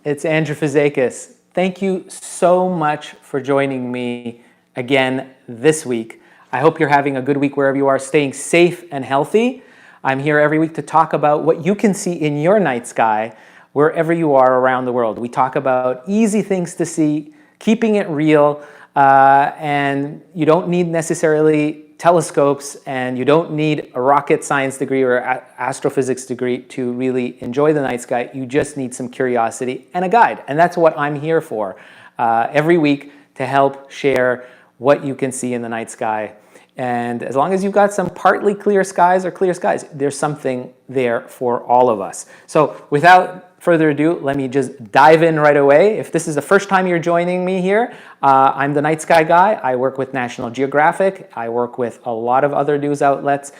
it's Andrew Fazakis. Thank you so much for joining me again this week. I hope you're having a good week wherever you are, staying safe and healthy. I'm here every week to talk about what you can see in your night sky wherever you are around the world. We talk about easy things to see, keeping it real, and you don't need necessarily telescopes, and you don't need a rocket science degree or astrophysics degree to really enjoy the night sky. You just need some curiosity and a guide, and that's what I'm here for every week, to help share what you can see in the night sky. And as long as you've got some partly clear skies or clear skies, there's something there for all of us. So without further ado, let me just dive in right away. If this is the first time you're joining me here, I'm the Night Sky Guy. I work with National Geographic. I work with a lot of other news outlets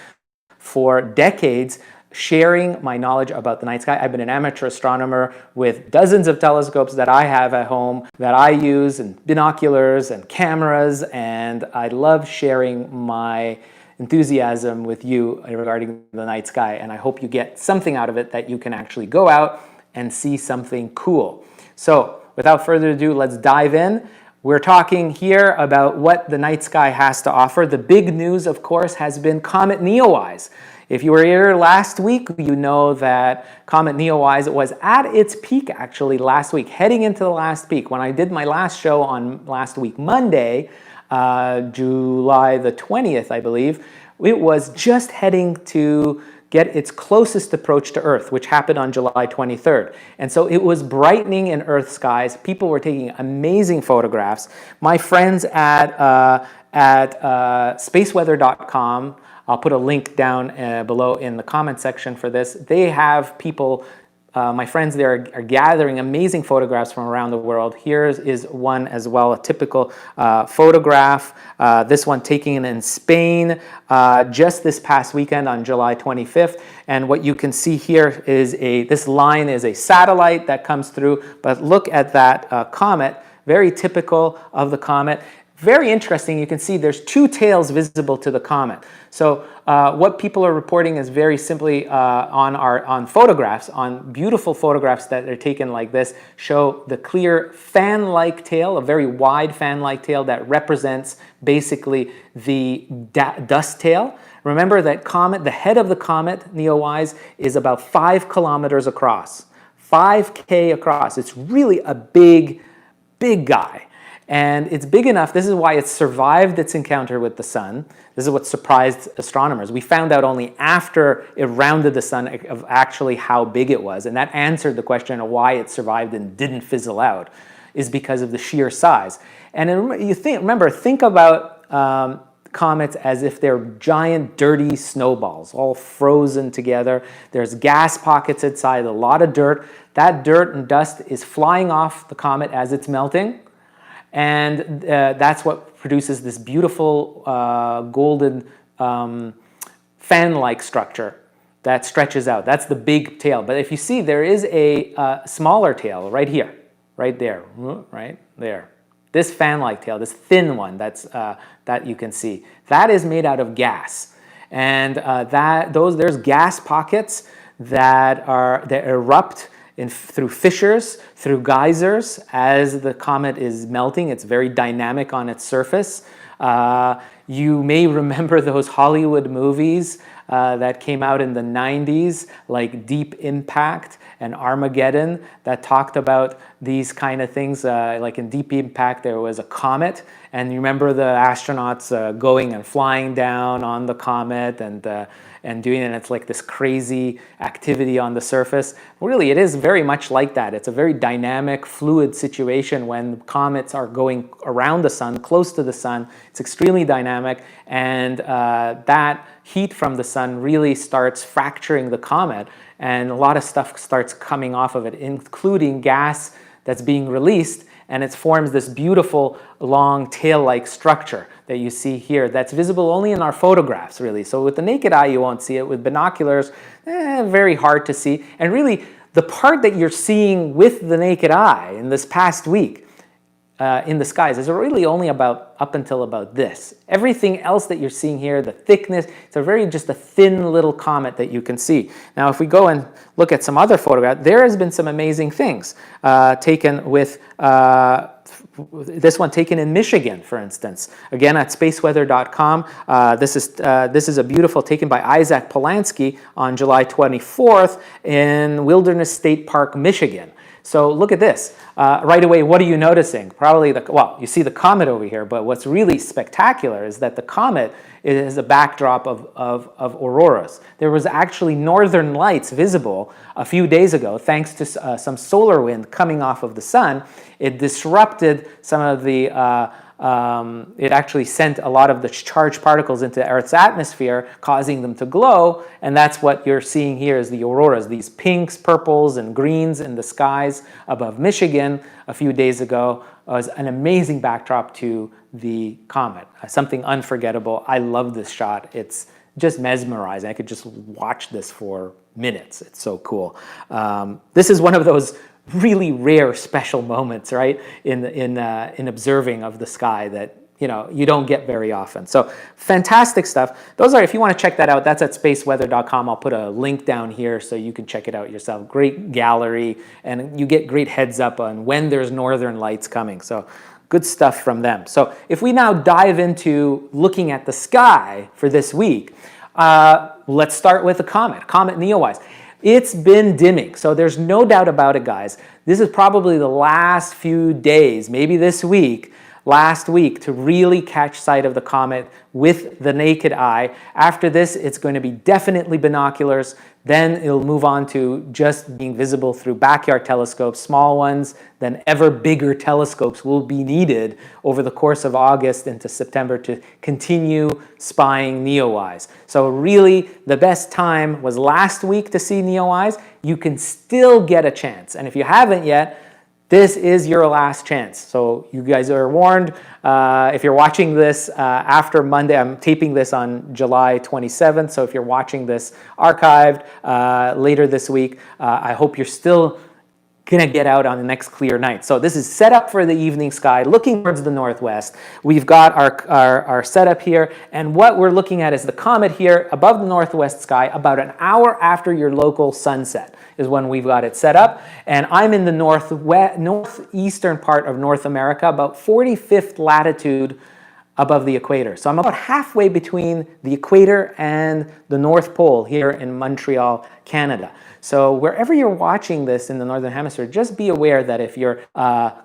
for decades, sharing my knowledge about the night sky. I've been an amateur astronomer with dozens of telescopes that I have at home that I use, and binoculars and cameras, and I love sharing my enthusiasm with you regarding the night sky, and I hope you get something out of it, that you can actually go out and see something cool. So without further ado, let's dive in. We're talking here about what the night sky has to offer. The big news, of course, has been Comet NEOWISE. If you were here last week, you know that Comet NEOWISE was at its peak actually last week, heading into the last peak. When I did my last show on last week, Monday, July the 20th, I believe, it was just heading to get its closest approach to Earth, which happened on July 23rd. And so it was brightening in Earth skies. People were taking amazing photographs. My friends at spaceweather.com, I'll put a link down below in the comment section for this. They have people, my friends there are gathering amazing photographs from around the world. Here is one as well, a typical photograph. This one taken in Spain just this past weekend on July 25th. And what you can see here is this line is a satellite that comes through, but look at that comet, very typical of the comet. Very interesting, you can see there's two tails visible to the comet. So what people are reporting is very simply on photographs, on beautiful photographs that are taken like this, show the clear fan-like tail, a very wide fan-like tail that represents basically the dust tail. Remember that comet, the head of the comet, NEOWISE, is about 5 kilometers across, 5K across. It's really a big, big guy. And it's big enough, this is why it survived its encounter with the sun. This is what surprised astronomers. We found out only after it rounded the sun of actually how big it was. And that answered the question of why it survived and didn't fizzle out, is because of the sheer size. And remember, think about comets as if they're giant, dirty snowballs, all frozen together. There's gas pockets inside, a lot of dirt. That dirt and dust is flying off the comet as it's melting. And that's what produces this beautiful golden fan-like structure that stretches out. That's the big tail. But if you see, there is a smaller tail right here, right there, right there. This fan-like tail, this thin one that you can see, that is made out of gas. And there's gas pockets that erupt through fissures, through geysers, as the comet is melting. It's very dynamic on its surface. You may remember those Hollywood movies that came out in the 90s, like Deep Impact and Armageddon, that talked about these kind of things. Like in Deep Impact, there was a comet, and you remember the astronauts going and flying down on the comet and doing it, and it's like this crazy activity on the surface. Really, it is very much like that. It's a very dynamic, fluid situation when comets are going around the sun, close to the sun. It's extremely dynamic, and that heat from the sun really starts fracturing the comet, and a lot of stuff starts coming off of it, including gas that's being released, and it forms this beautiful long tail-like structure that you see here that's visible only in our photographs, really. So with the naked eye you won't see it. With binoculars, very hard to see. And really, the part that you're seeing with the naked eye in this past week, in the skies is really only up until about this. Everything else that you're seeing here, the thickness, it's just a thin little comet that you can see. Now, if we go and look at some other photographs, there has been some amazing things taken with this one taken in Michigan, for instance. Again, at spaceweather.com. This is a beautiful taken by Isaac Polanski on July 24th in Wilderness State Park, Michigan. So look at this. Right away, what are you noticing? Probably you see the comet over here, but what's really spectacular is that the comet is a backdrop of auroras. There was actually northern lights visible a few days ago thanks to some solar wind coming off of the sun. It disrupted some of the it actually sent a lot of the charged particles into Earth's atmosphere, causing them to glow, and that's what you're seeing here is the auroras, these pinks, purples, and greens in the skies above Michigan a few days ago. Was an amazing backdrop to the comet, something unforgettable. I love this shot. It's just mesmerizing. I could just watch this for minutes. It's so cool. This is one of those really rare special moments, right, in observing of the sky that you don't get very often. So fantastic stuff. Those are, if you want to check that out, that's at spaceweather.com. I'll put a link down here so you can check it out yourself. Great gallery, and you get great heads up on when there's northern lights coming. So good stuff from them. So if we now dive into looking at the sky for this week, let's start with the Comet NEOWISE. It's been dimming, so there's no doubt about it, guys. This is probably the last few days, maybe this week, last week, to really catch sight of the comet with the naked eye. After this, it's going to be definitely binoculars. Then it'll move on to just being visible through backyard telescopes, small ones. Then ever bigger telescopes will be needed over the course of August into September to continue spying NEOWISE. So really, the best time was last week to see NEOWISE. You can still get a chance. And if you haven't yet, this is your last chance. So you guys are warned. If you're watching this after Monday, I'm taping this on July 27th. So if you're watching this archived later this week, I hope you're still gonna get out on the next clear night. So this is set up for the evening sky, looking towards the northwest. We've got our setup here, and what we're looking at is the comet here above the northwest sky about an hour after your local sunset is when we've got it set up. And I'm in the northeastern part of North America, about 45th latitude above the equator. So I'm about halfway between the equator and the North Pole here in Montreal, Canada. So wherever you're watching this in the Northern Hemisphere, just be aware that if you're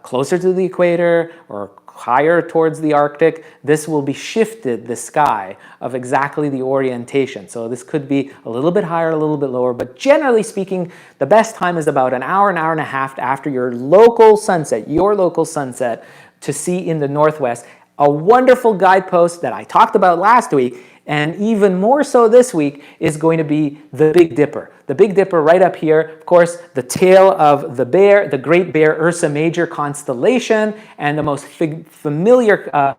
closer to the equator or higher towards the Arctic, this will be shifted, the sky, of exactly the orientation. So this could be a little bit higher, a little bit lower, but generally speaking, the best time is about an hour and a half after your local sunset, to see in the northwest. A wonderful guidepost that I talked about last week, and even more so this week, is going to be the Big Dipper. The Big Dipper right up here, of course, the tail of the bear, the Great Bear Ursa Major constellation, and the most familiar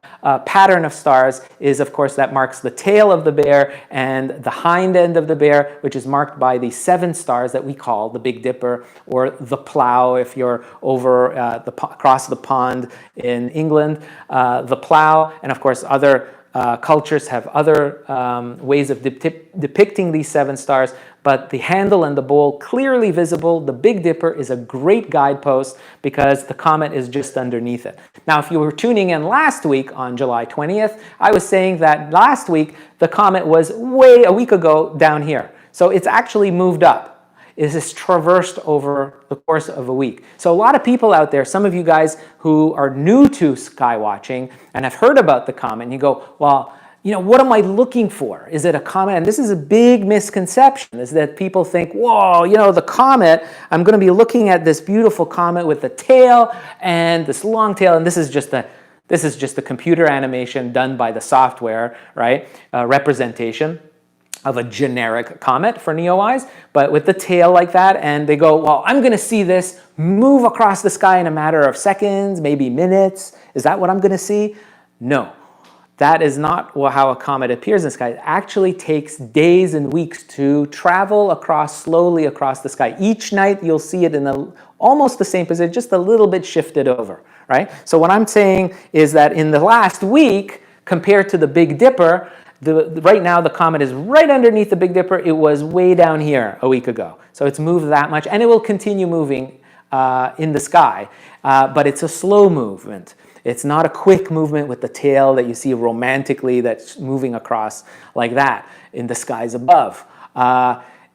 pattern of stars is, of course, that marks the tail of the bear and the hind end of the bear, which is marked by the 7 stars that we call the Big Dipper, or the Plough if you're over across the pond in England, the Plough, and of course other cultures have other ways of depicting these 7 stars, but the handle and the bowl clearly visible. The Big Dipper is a great guidepost because the comet is just underneath it. Now, if you were tuning in last week on July 20th, I was saying that last week the comet was a week ago down here. So it's actually moved up. It has traversed over the course of a week. So a lot of people out there, some of you guys who are new to sky watching and have heard about the comet, and you go, well, what am I looking for? Is it a comet? And this is a big misconception, is that people think, whoa, the comet, I'm going to be looking at this beautiful comet with the tail and this long tail, and this is just a computer animation done by the software, right? Representation of a generic comet for NEOWISE, but with the tail like that, and they go, well, I'm going to see this move across the sky in a matter of seconds, maybe minutes. Is that what I'm going to see? No. that is not how a comet appears in the sky. It actually takes days and weeks to travel slowly across the sky. Each night you'll see it in almost the same position, just a little bit shifted over, right? So what I'm saying is that in the last week, compared to the Big Dipper, right now the comet is right underneath the Big Dipper. It was way down here a week ago. So it's moved that much, and it will continue moving in the sky, but it's a slow movement. It's not a quick movement with the tail that you see romantically that's moving across like that in the skies above.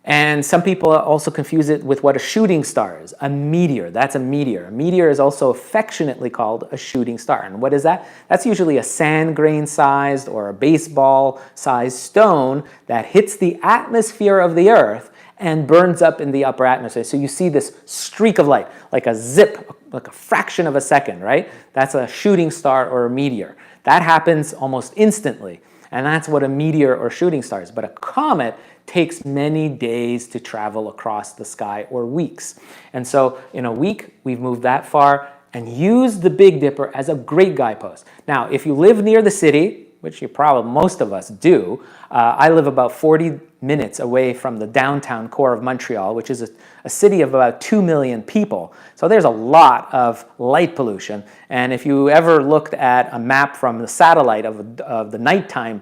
And some people also confuse it with what a shooting star is. A meteor, that's a meteor. A meteor is also affectionately called a shooting star. And what is that? That's usually a sand grain sized or a baseball sized stone that hits the atmosphere of the Earth and burns up in the upper atmosphere. So you see this streak of light, like a zip, like a fraction of a second, right? That's a shooting star or a meteor. That happens almost instantly. And that's what a meteor or shooting star is. But a comet takes many days to travel across the sky, or weeks. And so in a week, we've moved that far and used the Big Dipper as a great guidepost. Now, if you live near the city, which most of us do, I live about 40 minutes away from the downtown core of Montreal, which is a city of about 2 million people. So there's a lot of light pollution. And if you ever looked at a map from the satellite of the nighttime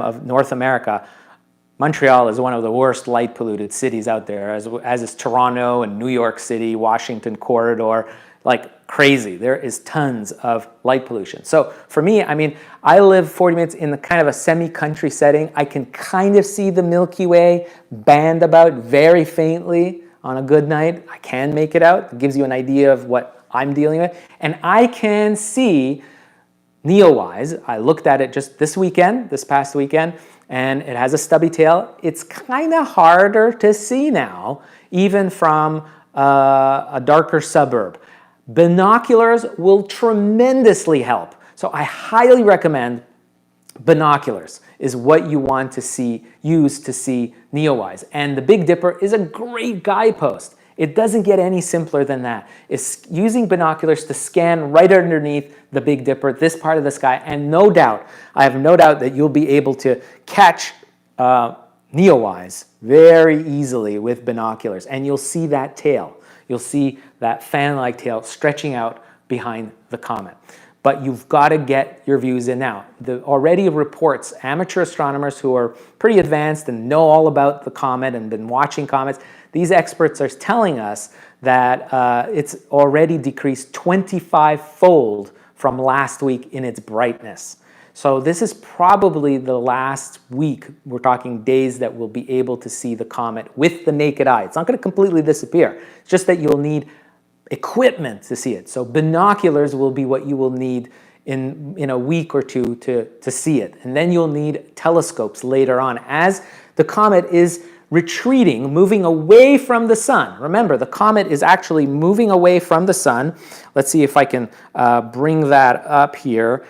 of North America, Montreal is one of the worst light polluted cities out there, as is Toronto and New York City, Washington corridor, like crazy. There is tons of light pollution. So for me, I mean, I live 40 minutes in the kind of a semi-country setting. I can kind of see the Milky Way band about very faintly on a good night. I can make it out. It gives you an idea of what I'm dealing with. And I can see NEOWISE. I looked at it just this past weekend, and it has a stubby tail. It's kind of harder to see now, even from a darker suburb. Binoculars will tremendously help. So I highly recommend binoculars is what you want to use to see NEOWISE. And the Big Dipper is a great guidepost. It doesn't get any simpler than that. It's using binoculars to scan right underneath the Big Dipper, this part of the sky, and I have no doubt that you'll be able to catch NEOWISE very easily with binoculars, and you'll see that tail. You'll see that fan-like tail stretching out behind the comet. But you've got to get your views in now. Already reports, amateur astronomers who are pretty advanced and know all about the comet and been watching comets, these experts are telling us that it's already decreased 25-fold from last week in its brightness. So this is probably the last week, we're talking days, that we'll be able to see the comet with the naked eye. It's not going to completely disappear. It's just that you'll need equipment to see it. So binoculars will be what you will need in a week or two to see it. And then you'll need telescopes later on as the comet is retreating, moving away from the sun. Remember, the comet is actually moving away from the sun. Let's see if I can bring that up here.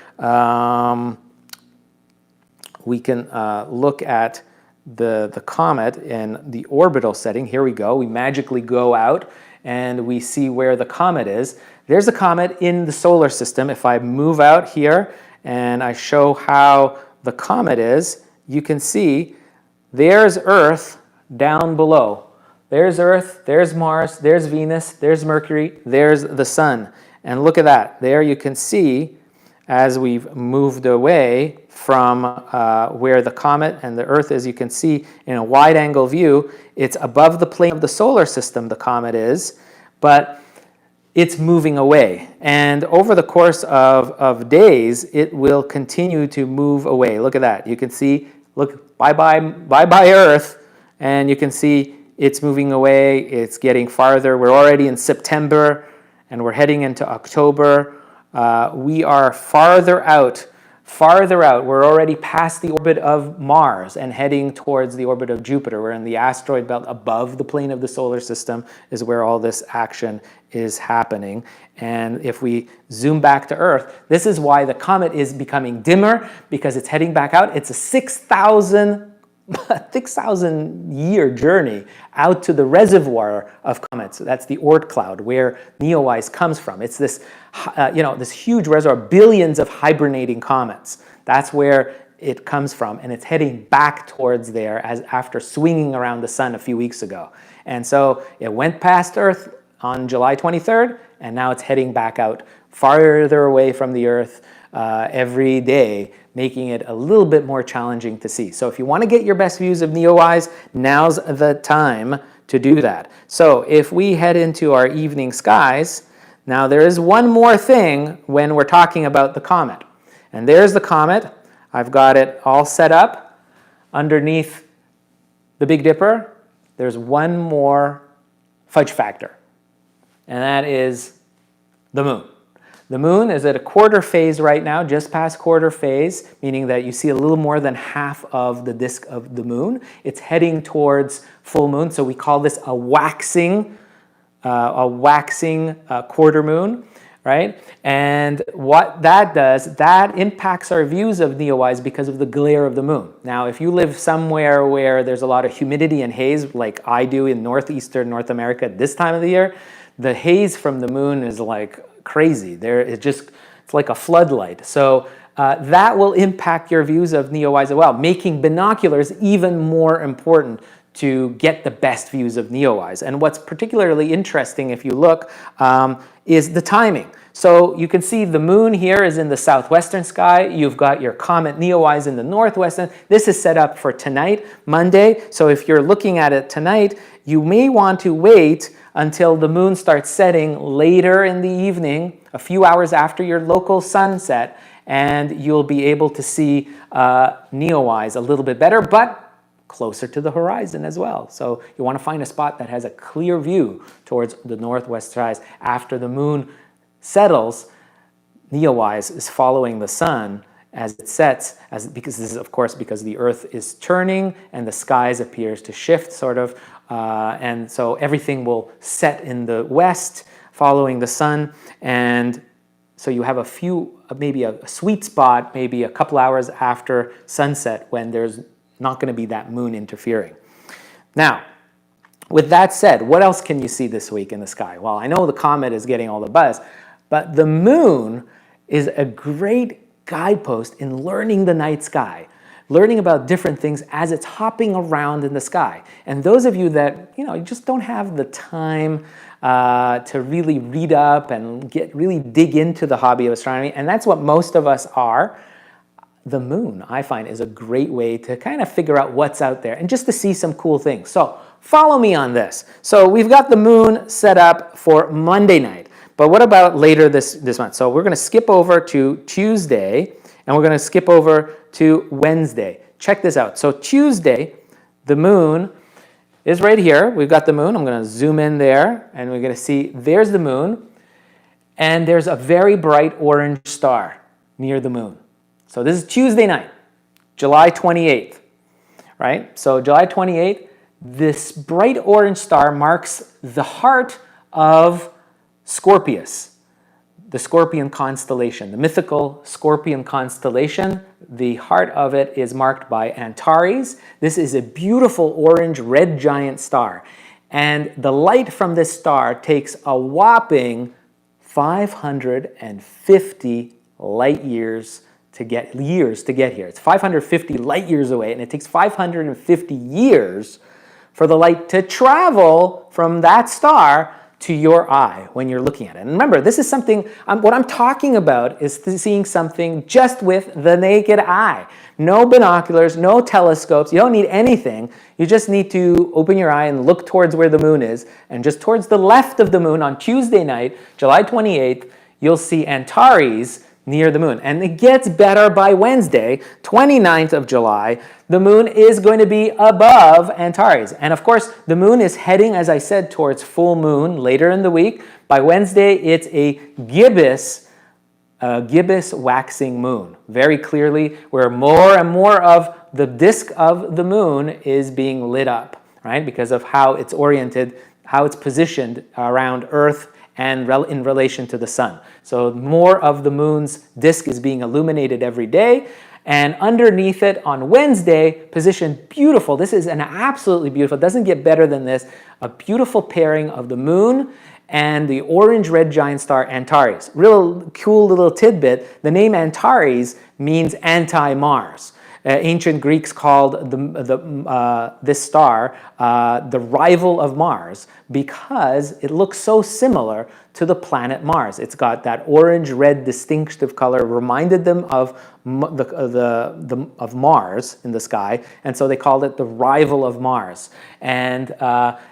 We can look at the comet in the orbital setting. Here we go. We magically go out and we see where the comet is. There's a comet in the solar system. If I move out here and I show how the comet is, you can see there's Earth down below. There's Earth, there's Mars, there's Venus, there's Mercury, there's the sun. And look at that. There you can see, as we've moved away from where the comet and the Earth is, you can see in a wide-angle view, it's above the plane of the solar system, the comet is, but it's moving away. And over the course of days, it will continue to move away. Look at that. You can see, look, bye-bye Earth, and you can see it's moving away. It's getting farther. We're already in September, and we're heading into October. We are farther out. We're already past the orbit of Mars and heading towards the orbit of Jupiter. We're in the asteroid belt above the plane of the solar system is where all this action is happening. And if we zoom back to Earth, this is why the comet is becoming dimmer, because it's heading back out. It's a 6,000 a 6,000-year journey out to the reservoir of comets. That's the Oort cloud, where NEOWISE comes from. It's this, this huge reservoir, billions of hibernating comets. That's where it comes from, and it's heading back towards there after swinging around the sun a few weeks ago. And so it went past Earth on July 23rd, and now it's heading back out farther away from the Earth every day, making it a little bit more challenging to see. So if you want to get your best views of NEOWISE, now's the time to do that. So if we head into our evening skies, now there is one more thing when we're talking about the comet. And there's the comet. I've got it all set up underneath the Big Dipper. There's one more fudge factor, and that is the moon. The moon is at a quarter phase right now, just past quarter phase, meaning that you see a little more than half of the disk of the moon. It's heading towards full moon, so we call this a waxing quarter moon, right? And what that does, that impacts our views of NEOWISE because of the glare of the moon. Now, if you live somewhere where there's a lot of humidity and haze, like I do in northeastern North America at this time of the year, the haze from the moon is like crazy. It's like a floodlight. So that will impact your views of NEOWISE as well, making binoculars even more important to get the best views of NEOWISE. And what's particularly interesting, if you look, is the timing. So you can see the moon here is in the southwestern sky. You've got your Comet NEOWISE in the northwestern. This is set up for tonight, Monday. So if you're looking at it tonight, you may want to wait until the moon starts setting later in the evening, a few hours after your local sunset, and you'll be able to see NEOWISE a little bit better, but closer to the horizon as well. So you want to find a spot that has a clear view towards the northwest skies. After the moon settles, NEOWISE is following the sun as it sets, because this is, of course, because the Earth is turning and the skies appears to shift, sort of, and so everything will set in the west, following the sun, and so you have maybe a sweet spot, maybe a couple hours after sunset when there's not going to be that moon interfering. Now, with that said, what else can you see this week in the sky? Well, I know the comet is getting all the buzz, but the moon is a great guidepost in learning the night sky, learning about different things as it's hopping around in the sky. And those of you that, you just don't have the time to really read up and really dig into the hobby of astronomy, and that's what most of us are, the moon, I find, is a great way to kind of figure out what's out there and just to see some cool things. So follow me on this. So we've got the moon set up for Monday night, but what about later this month? So we're going to skip over to Tuesday, and we're going to skip over to Wednesday. Check this out. So Tuesday, the moon is right here. We've got the moon. I'm going to zoom in there, and we're going to see there's the moon, and there's a very bright orange star near the moon. So this is Tuesday night, July 28th, right? So July 28th, this bright orange star marks the heart of Scorpius, the Scorpion constellation, the mythical Scorpion constellation. The heart of it is marked by Antares. This is a beautiful orange red giant star. And the light from this star takes a whopping 550 light years to get here. It's 550 light years away, and it takes 550 years for the light to travel from that star to your eye when you're looking at it. And remember, this is something, what I'm talking about is seeing something just with the naked eye. No binoculars, no telescopes, you don't need anything. You just need to open your eye and look towards where the moon is, and just towards the left of the moon on Tuesday night, July 28th, you'll see Antares near the moon. And it gets better by Wednesday, 29th of July. The moon is going to be above Antares. And of course, the moon is heading, as I said, towards full moon later in the week. By Wednesday, it's a gibbous waxing moon. Very clearly, where more and more of the disk of the moon is being lit up, right? Because of how it's oriented, how it's positioned around Earth and in relation to the sun. So more of the moon's disk is being illuminated every day. And underneath it on Wednesday, positioned beautiful. This is an absolutely beautiful, it doesn't get better than this, a beautiful pairing of the moon and the orange-red giant star Antares. Real cool little tidbit, the name Antares means anti-Mars. Ancient Greeks called this star the rival of Mars because it looks so similar to the planet Mars. It's got that orange-red distinctive color, reminded them of Mars in the sky, and so they called it the rival of Mars. And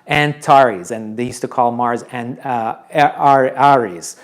Antares, and they used to call Mars Ares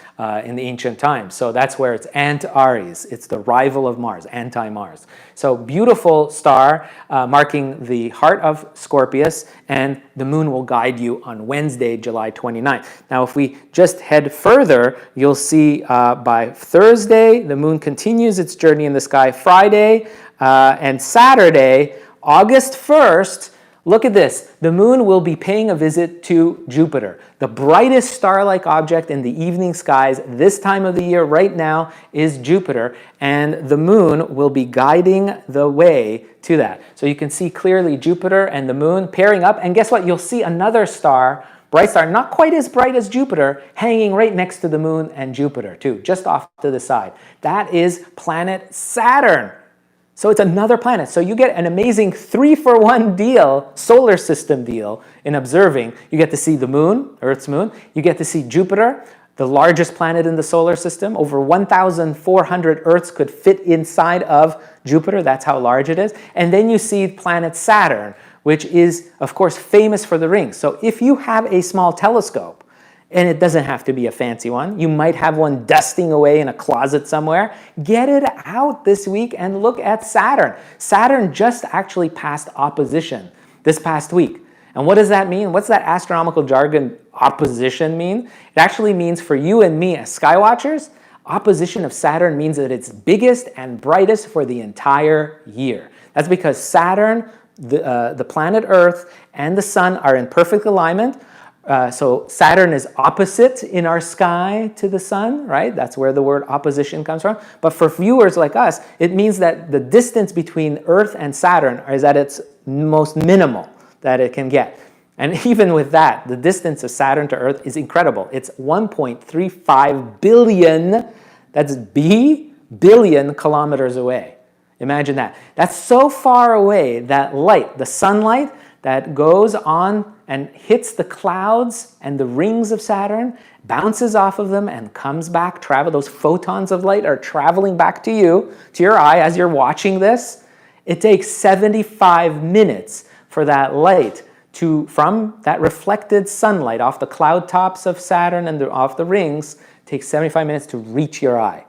in the ancient times. So that's where it's Antares. It's the rival of Mars, anti-Mars. So beautiful star marking the heart of Scorpius, and the moon will guide you on Wednesday, July 29th. Now, if we just head further, you'll see by Thursday, the moon continues its journey in the sky. Friday and Saturday, August 1st, look at this. The moon will be paying a visit to Jupiter. The brightest star-like object in the evening skies this time of the year right now is Jupiter, and the moon will be guiding the way to that. So you can see clearly Jupiter and the moon pairing up, and guess what? You'll see another star, bright star, not quite as bright as Jupiter, hanging right next to the moon and Jupiter too, just off to the side. That is planet Saturn. So it's another planet. So you get an amazing 3-for-1 deal, solar system deal in observing. You get to see the moon, Earth's moon. You get to see Jupiter, the largest planet in the solar system. Over 1,400 Earths could fit inside of Jupiter. That's how large it is. And then you see planet Saturn, which is, of course, famous for the rings. So if you have a small telescope, and it doesn't have to be a fancy one, you might have one dusting away in a closet somewhere, get it out this week and look at Saturn. Saturn just actually passed opposition this past week. And what does that mean? What's that astronomical jargon opposition mean? It actually means for you and me as sky watchers, opposition of Saturn means that it's biggest and brightest for the entire year. That's because Saturn, the planet Earth, and the sun are in perfect alignment. So Saturn is opposite in our sky to the sun, right? That's where the word opposition comes from. But for viewers like us, it means that the distance between Earth and Saturn is at its most minimal that it can get. And even with that, the distance of Saturn to Earth is incredible. It's 1.35 billion, that's billion kilometers away. Imagine that. That's so far away that light, the sunlight that goes on and hits the clouds and the rings of Saturn, bounces off of them and comes back, those photons of light are traveling back to you, to your eye as you're watching this. It takes 75 minutes for that light from that reflected sunlight off the cloud tops of Saturn and off the rings, takes 75 minutes to reach your eye.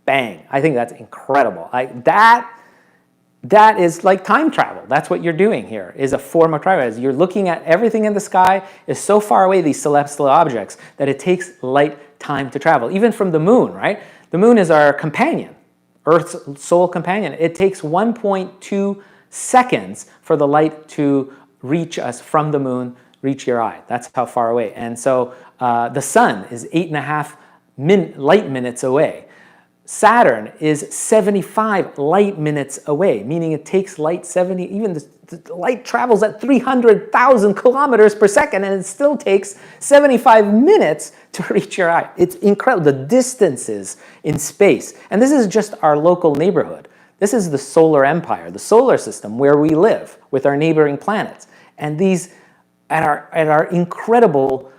Bang. I think that's incredible. That is like time travel. That's what you're doing here, is a form of travel. You're looking at everything in the sky is so far away, these celestial objects, that it takes light time to travel. Even from the moon, right? The moon is our companion, Earth's sole companion. It takes 1.2 seconds for the light to reach us from the moon, reach your eye. That's how far away. And so the sun is 8.5 light minutes away. Saturn is 75 light minutes away, meaning it takes light 70, even the light travels at 300,000 kilometers per second, and it still takes 75 minutes to reach your eye. It's incredible, the distances in space. And this is just our local neighborhood. This is the solar empire, the solar system where we live with our neighboring planets. And these, at our incredible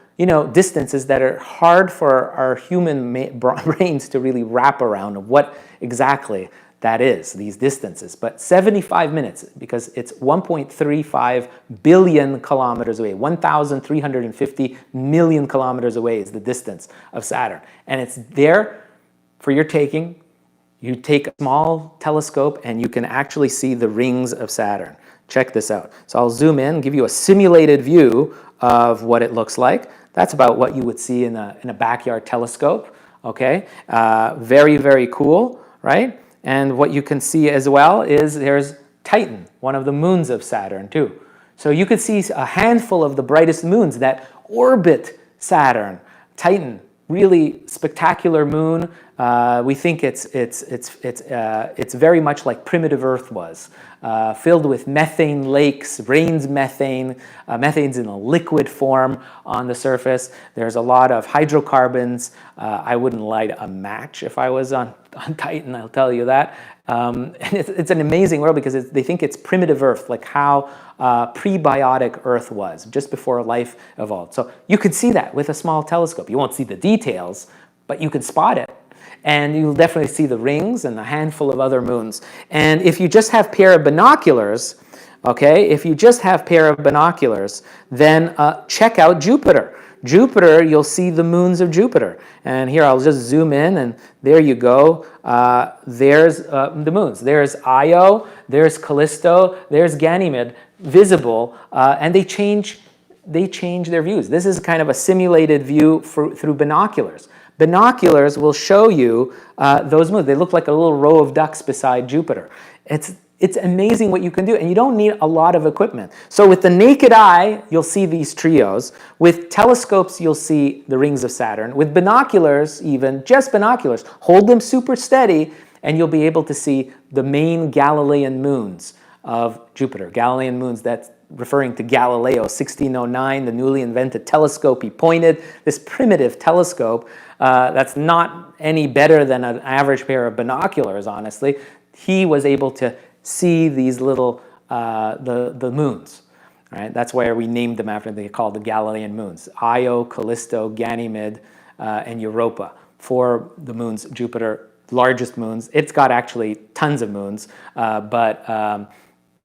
distances that are hard for our human brains to really wrap around of what exactly that is, these distances. But 75 minutes, because it's 1.35 billion kilometers away, 1,350 million kilometers away is the distance of Saturn. And it's there for your taking. You take a small telescope and you can actually see the rings of Saturn. Check this out. So I'll zoom in, give you a simulated view of what it looks like. That's about what you would see in a backyard telescope, okay? Very, very cool, right? And what you can see as well is there's Titan, one of the moons of Saturn too. So you could see a handful of the brightest moons that orbit Saturn. Titan, really spectacular moon. We think it's very much like primitive Earth was, filled with methane lakes, rains methane. Methane's in a liquid form on the surface. There's a lot of hydrocarbons. I wouldn't light a match if I was on Titan, I'll tell you that. And it's an amazing world because they think it's primitive Earth, like how prebiotic Earth was, just before life evolved. So you could see that with a small telescope. You won't see the details, but you can spot it. And you'll definitely see the rings and a handful of other moons. And if you just have a pair of binoculars, okay, if you just have a pair of binoculars, then check out Jupiter. Jupiter, you'll see the moons of Jupiter. And here I'll just zoom in, and there you go. There's the moons. There's Io, there's Callisto, there's Ganymede, visible, and they change their views. This is kind of a simulated view through binoculars. Binoculars will show you those moons. They look like a little row of ducks beside Jupiter. It's amazing what you can do, and you don't need a lot of equipment. So with the naked eye, you'll see these trios. With telescopes, you'll see the rings of Saturn. With binoculars, even, just binoculars, hold them super steady, and you'll be able to see the main Galilean moons of Jupiter. Galilean moons, that's referring to Galileo, 1609, the newly invented telescope he pointed. This primitive telescope that's not any better than an average pair of binoculars, honestly. He was able to see these little, the moons, right? That's where we named them after. They called the Galilean moons. Io, Callisto, Ganymede, and Europa. 4 the moons, Jupiter, largest moons. It's got actually tons of moons, but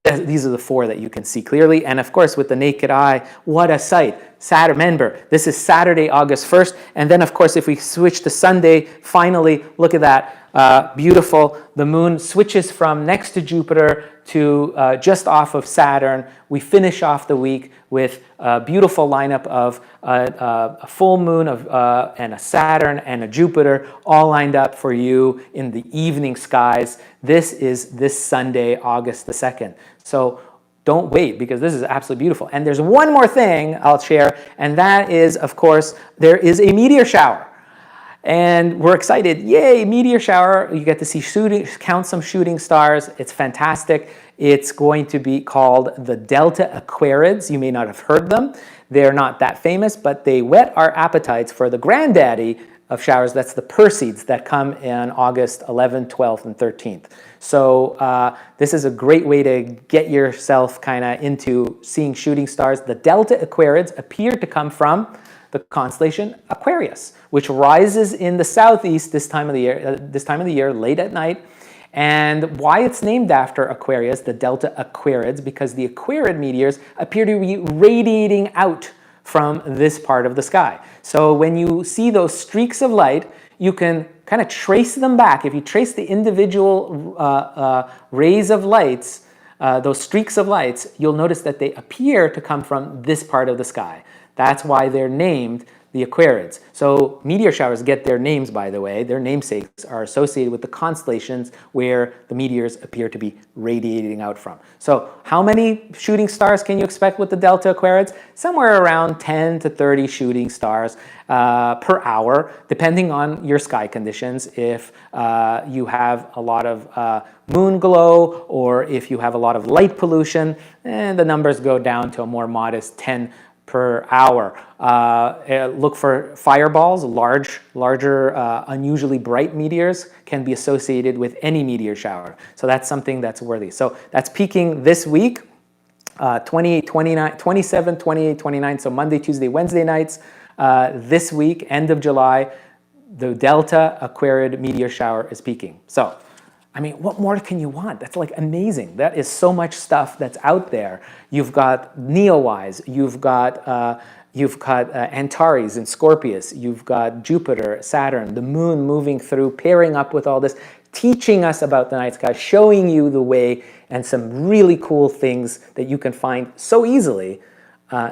these are the 4 that you can see clearly. And of course, with the naked eye, what a sight. Saturn, remember, this is Saturday, August 1st. And then, of course, if we switch to Sunday, finally, look at that. Beautiful. The moon switches from next to Jupiter to just off of Saturn. We finish off the week with a beautiful lineup of a full moon and a Saturn and a Jupiter all lined up for you in the evening skies. This is this Sunday, August the 2nd. So don't wait, because this is absolutely beautiful. And there's one more thing I'll share, and that is, of course, there is a meteor shower. And we're excited. Yay, meteor shower. You get to see count some shooting stars. It's fantastic. It's going to be called the Delta Aquarids. You may not have heard them. They're not that famous, but they whet our appetites for the granddaddy of showers. That's the Perseids that come in August 11th, 12th, and 13th. So this is a great way to get yourself kind of into seeing shooting stars. The Delta Aquarids appear to come from the constellation Aquarius, which rises in the southeast this time of the year, late at night. And why it's named after Aquarius, the Delta Aquarids, because the Aquarid meteors appear to be radiating out from this part of the sky. So when you see those streaks of light, you can kind of trace them back. If you trace the individual rays of lights, those streaks of lights, you'll notice that they appear to come from this part of the sky. That's why they're named the Aquarids. So meteor showers get their names, by the way. Their namesakes are associated with the constellations where the meteors appear to be radiating out from. So how many shooting stars can you expect with the Delta Aquarids? Somewhere around 10 to 30 shooting stars per hour, depending on your sky conditions. If you have a lot of moon glow, or if you have a lot of light pollution, the numbers go down to a more modest 10 per hour. Look for fireballs. Larger, unusually bright meteors can be associated with any meteor shower. So that's something that's worthy. So that's peaking this week, 28, 29, 27, 28, 29. So Monday, Tuesday, Wednesday nights. This week, end of July, the Delta Aquarid meteor shower is peaking. So, I mean, what more can you want? That's like amazing. That is so much stuff that's out there. You've got NEOWISE, you've got Antares and Scorpius, you've got Jupiter, Saturn, the moon moving through, pairing up with all this, teaching us about the night sky, showing you the way, and some really cool things that you can find so easily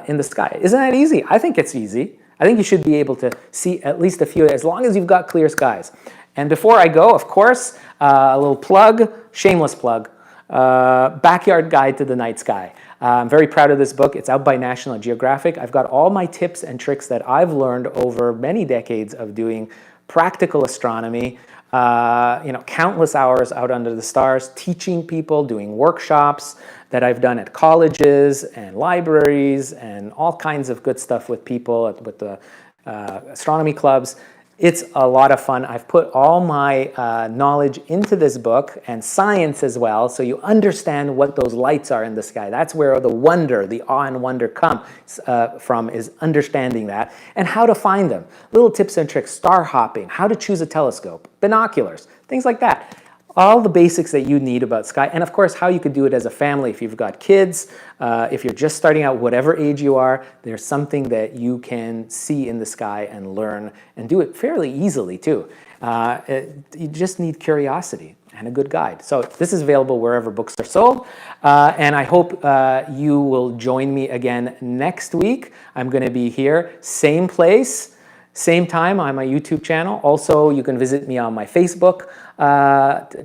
in the sky. Isn't that easy? I think it's easy. I think you should be able to see at least a few, as long as you've got clear skies. And before I go, of course, a little plug, shameless plug, Backyard Guide to the Night Sky. I'm very proud of this book. It's out by National Geographic. I've got all my tips and tricks that I've learned over many decades of doing practical astronomy, countless hours out under the stars, teaching people, doing workshops that I've done at colleges and libraries and all kinds of good stuff with people, with the astronomy clubs. It's a lot of fun. I've put all my knowledge into this book, and science as well, so you understand what those lights are in the sky. That's where the wonder, the awe and wonder comes from, is understanding that, and how to find them. Little tips and tricks, star hopping, how to choose a telescope, binoculars, things like that. All the basics that you need about sky, and of course how you could do it as a family. If you've got kids, if you're just starting out, whatever age you are, there's something that you can see in the sky and learn, and do it fairly easily too. You just need curiosity and a good guide. So this is available wherever books are sold, and I hope you will join me again next week. I'm going to be here, same place, same time, on my YouTube channel. Also, you can visit me on my Facebook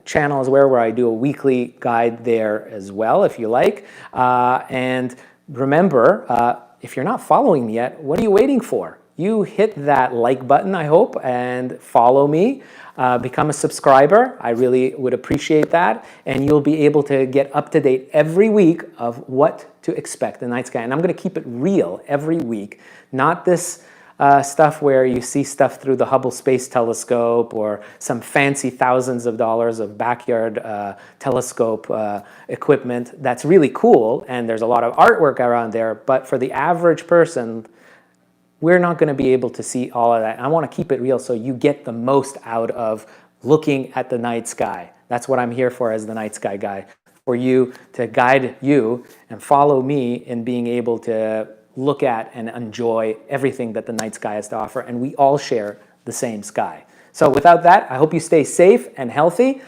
channel as well, where I do a weekly guide there as well, if you like. And remember, if you're not following me yet, what are you waiting for? You hit that like button, I hope, and follow me. Become a subscriber. I really would appreciate that. And you'll be able to get up to date every week of what to expect in the night sky. And I'm going to keep it real every week, not this stuff where you see stuff through the Hubble Space Telescope or some fancy thousands of dollars of backyard telescope equipment. That's really cool, and there's a lot of artwork around there, but for the average person, we're not going to be able to see all of that. And I want to keep it real so you get the most out of looking at the night sky. That's what I'm here for as the night sky guy, for you to guide you and follow me in being able to look at and enjoy everything that the night sky has to offer, and we all share the same sky. So without that, I hope you stay safe and healthy.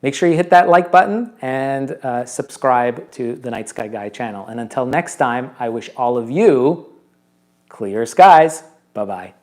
Make sure you hit that like button and subscribe to the Night Sky Guy channel. And until next time, I wish all of you clear skies. Bye-bye.